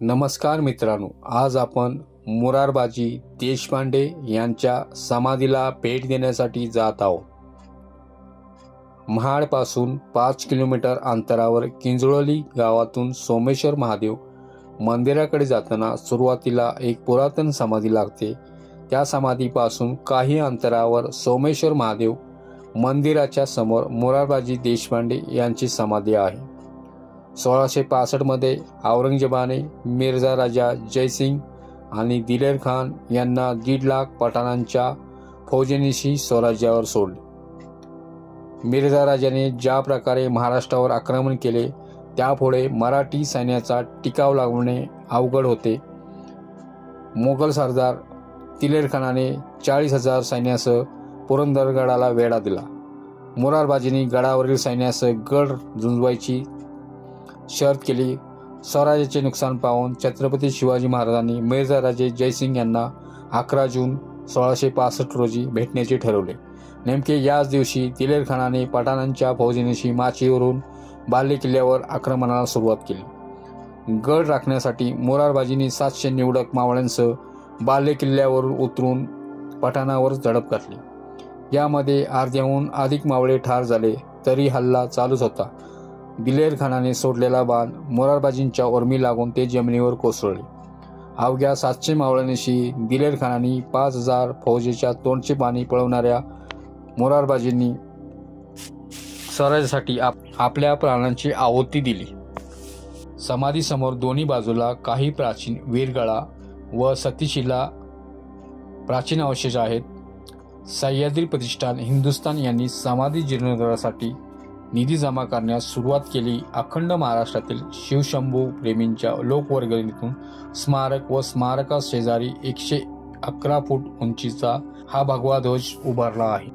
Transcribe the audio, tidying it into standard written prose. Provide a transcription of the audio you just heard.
नमस्कार मित्रांनो, आज आपण मोरारबाजी देशपांडे यांच्या समाधीला भेट देण्यासाठी जात आहोत। महाडपासून 5 किलोमीटर अंतरावर किंजळोली गावातून सोमेश्वर महादेव मंदिराकडे जाताना सुरुवातीला एक पुरातन समाधी लागते। त्या समाधीपासून काही अंतरावर सोमेश्वर महादेव मंदिराच्या समोर मोरारबाजी देशपांडे यांची समाधी आहे। 1665 मध्ये औरंगजेबाने मिर्झा राजा जयसिंग आणि दिलेर खान यांना 1.5 लाख पठाणांच्या फौजेनिशी स्वराज्यावर सोडले। मिर्झा राजाने ज्या प्रकारे महाराष्ट्रावर आक्रमण केले त्यापुढे मराठी सैन्याचा टिकाव लागवणे अवघड होते। मोगल सरदार दिलेर खानाने 40,000 सैन्यासह पुरंदरगडाला वेढा दिला। मोरारबाजींनी गडावरील सैन्यासह गड झुंजवायची शर्त केली। स्वराज्याचे नुकसान पाहून छत्रपती शिवाजी महाराजांनी मिर्झा राजे जयसिंग यांना 11 जून 1665 रोजी भेटण्याचे ठरवले। नेमके याच दिवशी दिलेर खानाने पठाणांच्या फौजेनिशी माचीवरून बाले किल्ल्यावर आक्रमणाला सुरुवात केली। गड राखण्यासाठी मोरारबाजींनी 700 निवडक मावळ्यांसह बाले किल्ल्यावर उतरून पठाणावर झडप घातली। यामध्ये अर्ध्याहून अधिक मावळे ठार झाले, तरी हल्ला चालूच होता। दिलेर खानाने सोडलेला बाण मोरारबाजींच्या उर्मी लागून ते जमिनीवर कोसळले। अवघ्या 700 मावळ्यांशी दिलेर खानाने 5,000 फौजेच्या तोंडचे पाणी पळवणाऱ्या मोरारबाजींनी स्वराज्यासाठी आपल्या प्राणांची आहुती दिली। समाधीसमोर दोन्ही बाजूला काही प्राचीन वीरगळा व सतीशिला प्राचीन अवशेष आहेत। सह्याद्री प्रतिष्ठान हिंदुस्थान यांनी समाधी जीर्णोद्धारासाठी निधी जमा करण्यास सुरुवात केली। अखंड महाराष्ट्रातील शिवशंभू प्रेमींच्या लोकवर्गणीतून स्मारक व स्मारका शेजारी 111 फूट उंचीचा हा भगवा ध्वज उभारला आहे।